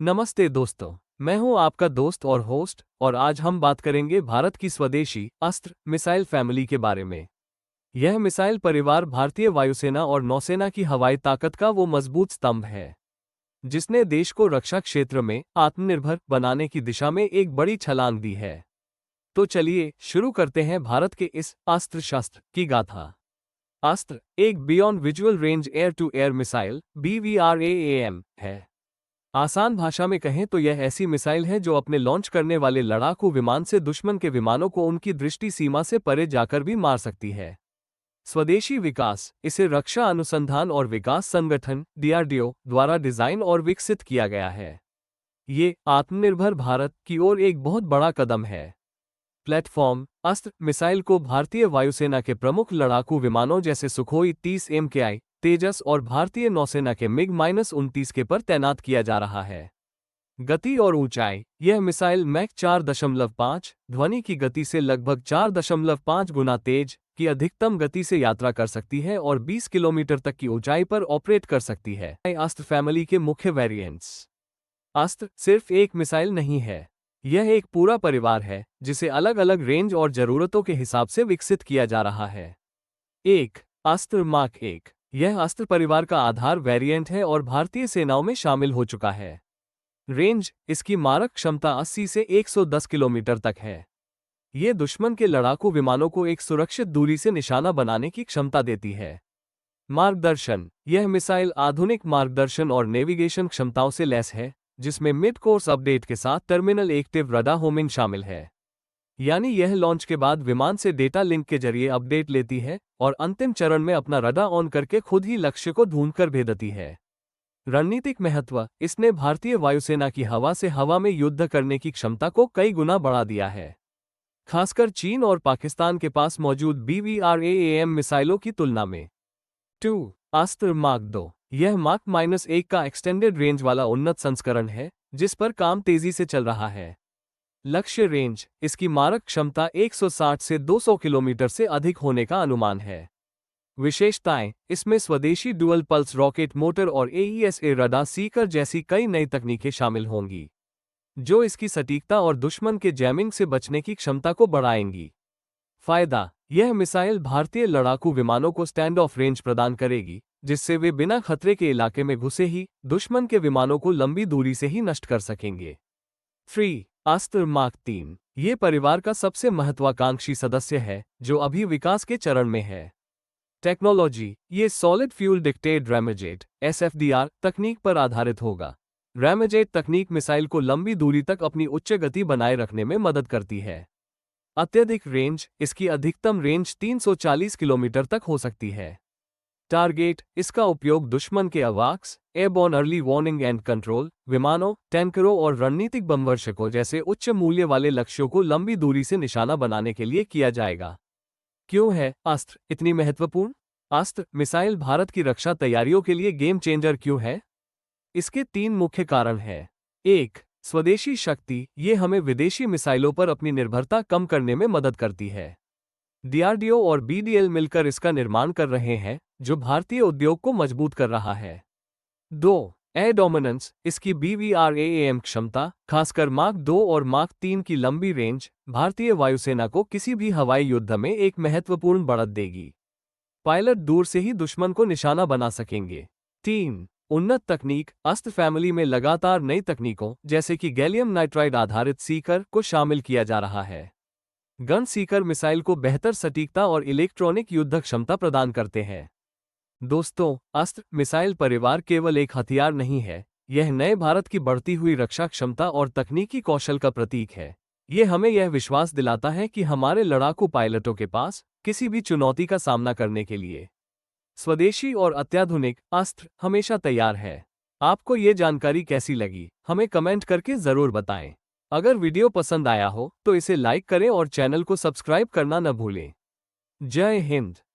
नमस्ते दोस्तों, मैं हूं आपका दोस्त और होस्ट और आज हम बात करेंगे भारत की स्वदेशी अस्त्र मिसाइल फैमिली के बारे में। यह मिसाइल परिवार भारतीय वायुसेना और नौसेना की हवाई ताकत का वो मजबूत स्तंभ है जिसने देश को रक्षा क्षेत्र में आत्मनिर्भर बनाने की दिशा में एक बड़ी छलांग दी है। तो चलिए शुरू करते हैं भारत के इस अस्त्र शस्त्र की गाथा। अस्त्र एक beyond visual range air to air missile BVRAAM है। आसान भाषा में कहें तो यह ऐसी मिसाइल है जो अपने लॉन्च करने वाले लड़ाकू विमान से दुश्मन के विमानों को उनकी दृष्टि सीमा से परे जाकर भी मार सकती है। स्वदेशी विकास इसे रक्षा अनुसंधान और विकास संगठन DRDO द्वारा डिजाइन और विकसित किया गया है। ये आत्मनिर्भर भारत की ओर एक बहुत बड़ा कदम है। प्लेटफॉर्म अस्त्र मिसाइल को भारतीय वायुसेना के प्रमुख लड़ाकू विमानों जैसे सुखोई 30 MKI, तेजस और भारतीय नौसेना के MiG-29 के पर तैनात किया जा रहा है। गति और ऊंचाई यह मिसाइल मैक 4.5 ध्वनि की गति से लगभग 4.5 गुना तेज की अधिकतम गति से यात्रा कर सकती है और 20 किलोमीटर तक की ऊंचाई पर ऑपरेट कर सकती है। अस्त्र फैमिली के मुख्य वेरिएंट्स। अस्त्र सिर्फ एक मिसाइल नहीं है, यह एक पूरा परिवार है जिसे अलग अलग रेंज और जरूरतों के हिसाब से विकसित किया जा रहा है। एक अस्त्र मार्क 1 यह अस्त्र परिवार का आधार वेरिएंट है और भारतीय सेनाओं में शामिल हो चुका है। रेंज इसकी मारक क्षमता 80 से 110 किलोमीटर तक है। ये दुश्मन के लड़ाकू विमानों को एक सुरक्षित दूरी से निशाना बनाने की क्षमता देती है। मार्गदर्शन यह मिसाइल आधुनिक मार्गदर्शन और नेविगेशन क्षमताओं से लैस है, जिसमें मिड कोर्स अपडेट के साथ टर्मिनल एक्टिव रडार होमिंग शामिल है। यानी यह लॉन्च के बाद विमान से डेटा लिंक के जरिए अपडेट लेती है और अंतिम चरण में अपना रडार ऑन करके खुद ही लक्ष्य को ढूंढकर भेजती है। रणनीतिक महत्व इसने भारतीय वायुसेना की हवा से हवा में युद्ध करने की क्षमता को कई गुना बढ़ा दिया है, खासकर चीन और पाकिस्तान के पास मौजूद BVRAAM मिसाइलों की तुलना में। 2 अस्त्र मार्क 2 यह मार्क -1 का एक्सटेंडेड रेंज वाला उन्नत संस्करण है जिस पर काम तेजी से चल रहा है। लक्ष्य रेंज इसकी मारक क्षमता 160 से 200 किलोमीटर से अधिक होने का अनुमान है। विशेषताएं इसमें स्वदेशी डुअल पल्स रॉकेट मोटर और AESA रडार सीकर जैसी कई नई तकनीकें शामिल होंगी, जो इसकी सटीकता और दुश्मन के जैमिंग से बचने की क्षमता को बढ़ाएंगी। फायदा यह मिसाइल भारतीय लड़ाकू विमानों को स्टैंड ऑफ रेंज प्रदान करेगी, जिससे वे बिना खतरे के इलाके में घुसे ही दुश्मन के विमानों को लंबी दूरी से ही नष्ट कर सकेंगे। 3 अस्त्र मार्क 3 ये परिवार का सबसे महत्वाकांक्षी सदस्य है जो अभी विकास के चरण में है। टेक्नोलॉजी ये सॉलिड फ्यूल डिक्टेड रैमजेट SFDR तकनीक पर आधारित होगा। रैमजेट तकनीक मिसाइल को लंबी दूरी तक अपनी उच्च गति बनाए रखने में मदद करती है। अत्यधिक रेंज इसकी अधिकतम रेंज 340 किलोमीटर तक हो सकती है। टारगेट इसका उपयोग दुश्मन के अवाक्स airborne early warning and control विमानों, टैंकरों और रणनीतिक बमवर्षकों जैसे उच्च मूल्य वाले लक्ष्यों को लंबी दूरी से निशाना बनाने के लिए किया जाएगा। क्यों है अस्त्र इतनी महत्वपूर्ण? अस्त्र मिसाइल भारत की रक्षा तैयारियों के लिए गेम चेंजर क्यों है? इसके 3 मुख्य कारण हैं। 1 स्वदेशी शक्ति ये हमें विदेशी मिसाइलों पर अपनी निर्भरता कम करने में मदद करती है। DRDO और BDL मिलकर इसका निर्माण कर रहे हैं, जो भारतीय उद्योग को मजबूत कर रहा है। 2 एयर डोमिनेंस इसकी BVRAAM क्षमता, खासकर मार्क 2 और मार्क 3 की लंबी रेंज, भारतीय वायुसेना को किसी भी हवाई युद्ध में एक महत्वपूर्ण बढ़त देगी। पायलट दूर से ही दुश्मन को निशाना बना सकेंगे। 3 उन्नत तकनीक अस्त्र फैमिली में लगातार नई तकनीकों जैसे कि गैलियम नाइट्राइड आधारित सीकर को शामिल किया जा रहा है। गन सीकर मिसाइल को बेहतर सटीकता और इलेक्ट्रॉनिक युद्ध क्षमता प्रदान करते हैं। दोस्तों, अस्त्र मिसाइल परिवार केवल एक हथियार नहीं है, यह नए भारत की बढ़ती हुई रक्षा क्षमता और तकनीकी कौशल का प्रतीक है। ये हमें यह विश्वास दिलाता है कि हमारे लड़ाकू पायलटों के पास किसी भी चुनौती का सामना करने के लिए स्वदेशी और अत्याधुनिक अस्त्र हमेशा तैयार है। आपको ये जानकारी कैसी लगी, हमें कमेंट करके जरूर बताएं। अगर वीडियो पसंद आया हो तो इसे लाइक करें और चैनल को सब्सक्राइब करना न भूलें। जय हिंद।